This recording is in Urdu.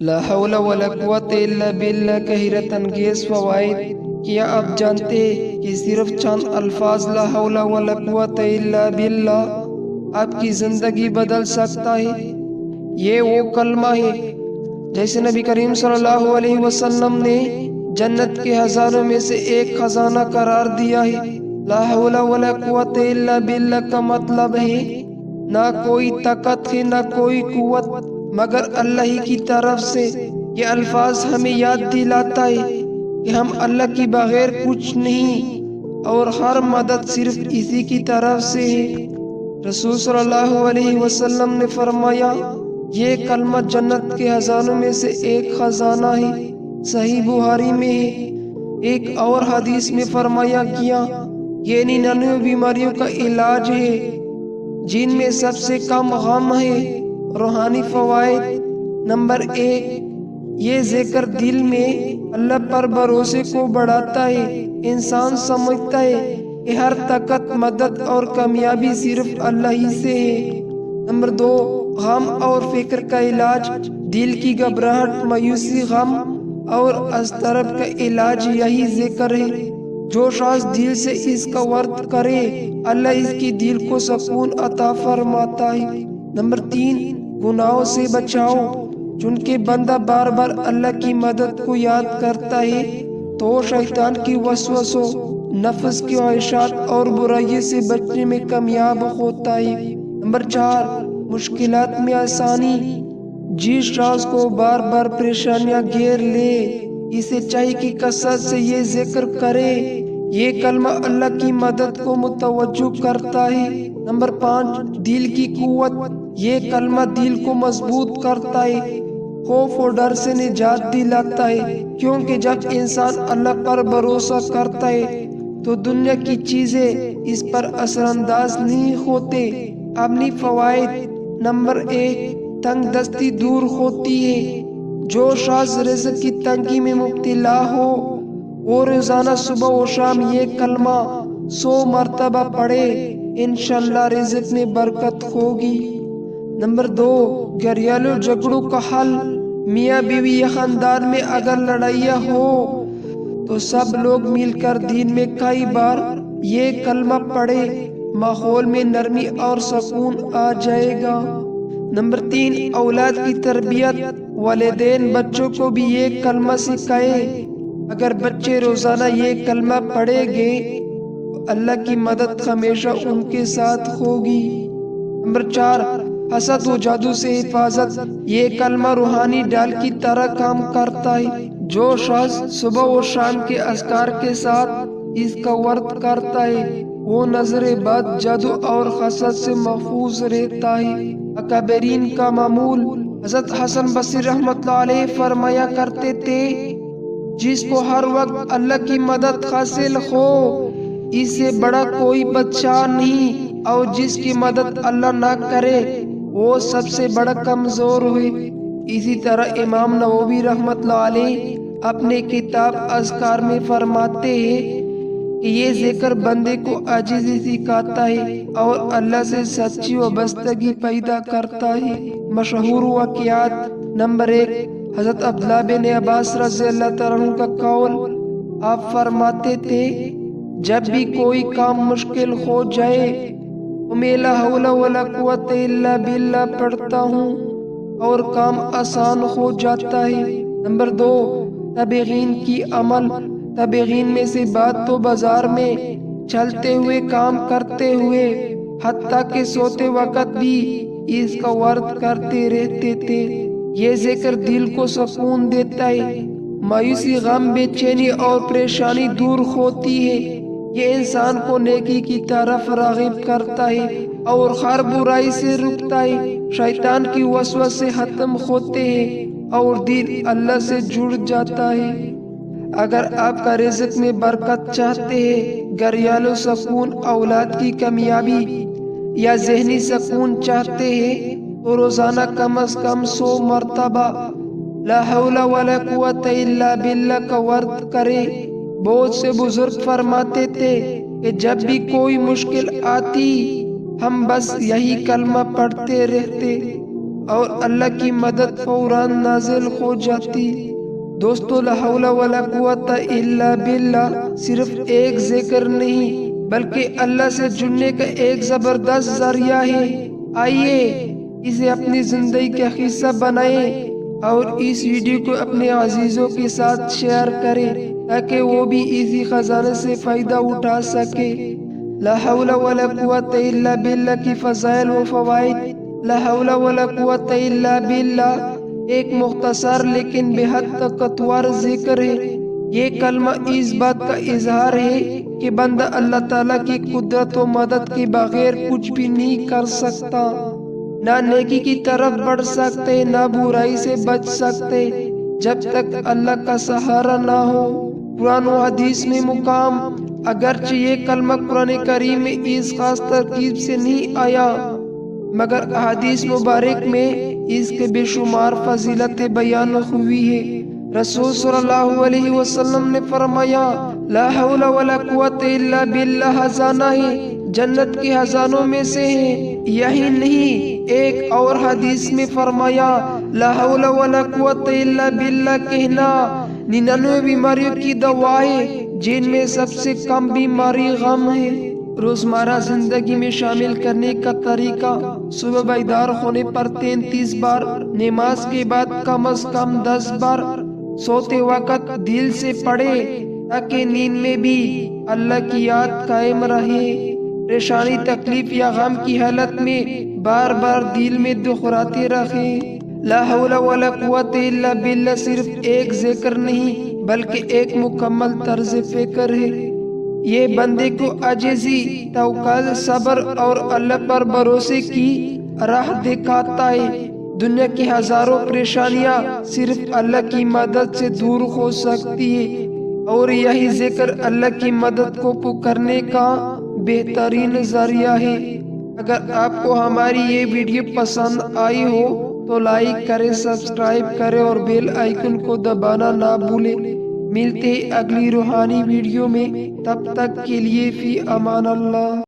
لا حول ولا قوت الا باللہ کے حیرت انگیز فوائد۔ کیا آپ جانتے کہ صرف چند الفاظ لا حول ولا قوت الا باللہ آپ کی زندگی بدل سکتا ہے؟ یہ وہ کلمہ ہے جیسے نبی کریم صلی اللہ علیہ وسلم نے جنت کے خزانوں میں سے ایک خزانہ قرار دیا ہے۔ لا حول ولا قوت الا باللہ کا مطلب ہے نہ کوئی طاقت ہے نہ کوئی قوت مگر اللہ ہی کی طرف سے۔ یہ الفاظ ہمیں یاد دلاتا ہے کہ ہم اللہ کی بغیر کچھ نہیں اور ہر مدد صرف اسی کی طرف سے ہے۔ رسول صلی اللہ علیہ وسلم نے فرمایا یہ کلمہ جنت کے خزانوں میں سے ایک خزانہ ہے، صحیح بخاری میں ہے۔ ایک اور حدیث میں فرمایا گیا یہ 99 بیماریوں کا علاج ہے جن میں سب سے کم غم ہے۔ روحانی فوائد۔ نمبر 1، یہ ذکر دل میں اللہ پر بھروسے کو بڑھاتا ہے۔ انسان سمجھتا ہے کہ ہر طاقت، مدد اور کامیابی صرف اللہ ہی سے ہے۔ نمبر 2، غم اور فکر کا علاج۔ دل کی گھبراہٹ، مایوسی، غم اور اضطراب کا علاج یہی ذکر ہے۔ جو شخص دل سے اس کا ورد کرے اللہ اس کی دل کو سکون عطا فرماتا ہے۔ نمبر 3، گناہوں سے بچاؤ۔ چونکہ بندہ بار بار اللہ کی مدد کو یاد کرتا ہے تو شیطان کی وسوسوں، نفس کی خواہشات اور برائی سے بچنے میں کامیاب ہوتا ہے۔ نمبر 4، مشکلات میں آسانی۔ جس شخص کو بار بار پریشانیاں گھیر لے اسے چاہیے کہ کثرت سے یہ ذکر کرے۔ یہ کلمہ اللہ کی مدد کو متوجہ کرتا ہے۔ نمبر 5، دل کی قوت۔ یہ کلمہ دل کو مضبوط کرتا ہے، خوف اور ڈر سے نجات دلاتا ہے، کیونکہ جب انسان اللہ پر بھروسہ کرتا ہے تو دنیا کی چیزیں اس پر اثر انداز نہیں ہوتے۔ اپنی فوائد۔ نمبر 1، تنگ دستی دور ہوتی ہے۔ جو شخص رزق کی تنگی میں مبتلا ہو وہ روزانہ صبح و شام یہ کلمہ 100 مرتبہ پڑھے، انشاءاللہ رزق میں برکت ہوگی۔ نمبر 2، گھریلو جھگڑوں کا حل۔ میاں بیوی یا خاندان میں اگر لڑائیاں ہو تو سب لوگ مل کر دن میں کئی بار یہ کلمہ پڑھے، ماحول میں نرمی اور سکون آ جائے گا۔ نمبر 3، اولاد کی تربیت۔ والدین بچوں کو بھی یہ کلمہ سکھائے۔ اگر بچے روزانہ یہ کلمہ پڑھیں گے تو اللہ کی مدد ہمیشہ ان کے ساتھ ہوگی۔ نمبر 4، حسد و جادو سے حفاظت۔ یہ کلمہ روحانی ڈال کی طرح کام کرتا ہے۔ جو شخص صبح و شام کے اذکار کے ساتھ اس کا ورد کرتا ہے وہ نظر بد، جادو اور حسد سے محفوظ رہتا ہے۔ اکابرین کا معمول۔ حضرت حسن بصری رحمۃ اللہ علیہ فرمایا کرتے تھے جس کو ہر وقت اللہ کی مدد حاصل ہو اس سے بڑا کوئی بادشاہ نہیں، اور جس کی مدد اللہ نہ کرے وہ سب سے بڑا کمزور ہوئے۔ اسی طرح امام نووی رحمۃ اللہ علیہ اپنے کتاب اذکار میں فرماتے ہیں کہ یہ ذکر بندے کو عاجزی سکھاتا ہے اور اللہ سے سچی وابستگی پیدا کرتا ہے۔ مشہور واقعات۔ نمبر 1، حضرت عبداللہ بن عباس رضی اللہ تعالیٰ عنہ کا قول۔ آپ فرماتے تھے جب بھی کوئی کام مشکل ہو جائے تو میں لا حول ولا قوت الا باللہ پڑھتا ہوں اور کام آسان ہو جاتا ہے۔ نمبر 2، تابعین کی عمل۔ تابعین میں سے بات تو بازار میں چلتے ہوئے، کام کرتے ہوئے، حتیٰ کہ سوتے وقت بھی اس کا ورد کرتے رہتے تھے۔ یہ ذکر دل کو سکون دیتا ہے، مایوسی، غم، بے چینی اور پریشانی دور ہوتی ہے۔ یہ انسان کو نیکی کی طرف راغب کرتا ہے اور ہر برائی سے روکتا ہے۔ شیطان کی وسوسے ختم ہوتے ہیں اور دل اللہ سے جڑ جاتا ہے۔ اگر آپ کا رزق میں برکت چاہتے ہیں، گھریلو سکون، اولاد کی کامیابی یا ذہنی سکون چاہتے ہیں تو روزانہ کم از کم 100 مرتبہ لا حول ولا قوت الا باللہ کا ورد کریں۔ بہت سے بزرگ فرماتے تھے کہ جب بھی کوئی مشکل آتی ہم بس یہی کلمہ پڑھتے رہتے اور اللہ کی مدد فوراً نازل ہو جاتی۔ دوستو، لا حول ولا قوت الا باللہ صرف ایک ذکر نہیں بلکہ اللہ سے جڑنے کا ایک زبردست ذریعہ ہے۔ آئیے اسے اپنی زندگی کا حصہ بنائیں اور اس ویڈیو کو اپنے عزیزوں کے ساتھ شیئر کریں تاکہ وہ بھی اسی خزانے سے فائدہ اٹھا سکے۔ لا حول ولا قوت الا باللہ کی فضائل و فوائد۔ لا حول ولا قوت الا باللہ ایک مختصر لیکن بے حد طاقتور ذکر ہے۔ یہ کلمہ اس بات کا اظہار ہے کہ بندہ اللہ تعالیٰ کی قدرت و مدد کے بغیر کچھ بھی نہیں کر سکتا، نہ نیکی کی طرف بڑھ سکتے نہ برائی سے بچ سکتے جب تک اللہ کا سہارا نہ ہو۔ قرآن و حدیث میں مقام، اگرچہ یہ کلمہ قرآن کریم میں اس خاص ترکیب سے نہیں آیا مگر احادیث مبارک میں اس کے بے شمار فضیلتیں بیان ہوئی ہے۔ رسول صلی اللہ علیہ وسلم نے فرمایا، لا حول ولا قوت الا باللہ خزانہ ہے، جنت کے خزانوں میں سے ہے۔ یہی نہیں، ایک اور حدیث میں فرمایا، لا حول ولا قوت الا باللہ کہنا 99 بیماریوں کی دوا ہے جن میں سب سے کم بیماری غم ہے۔ روزمرہ زندگی میں شامل کرنے کا طریقہ، صبح بیدار ہونے پر 33 بار، نماز کے بعد کم از کم 10 بار، سوتے وقت دل سے پڑھے تاکہ نیند میں بھی اللہ کی یاد قائم رہے۔ پریشانی، تکلیف یا غم کی حالت میں بار بار دل میں دہراتے رہے۔ لا حول ولا قوت الا باللہ صرف ایک ذکر نہیں بلکہ ایک مکمل طرز فکر ہے۔ یہ بندے کو عاجزی، توکل، صبر اور اللہ پر بھروسے کی راہ دکھاتا ہے۔ دنیا کی ہزاروں پریشانیاں صرف اللہ کی مدد سے دور ہو سکتی ہے اور یہی ذکر اللہ کی مدد کو پکارنے کا بہترین ذریعہ ہے۔ اگر آپ کو ہماری یہ ویڈیو پسند آئی ہو تو لائک کریں، سبسکرائب کریں اور بیل آئیکن کو دبانا نہ بھولیں۔ ملتے ہیں اگلی روحانی ویڈیو میں، تب تک کے لیے فی امان اللہ۔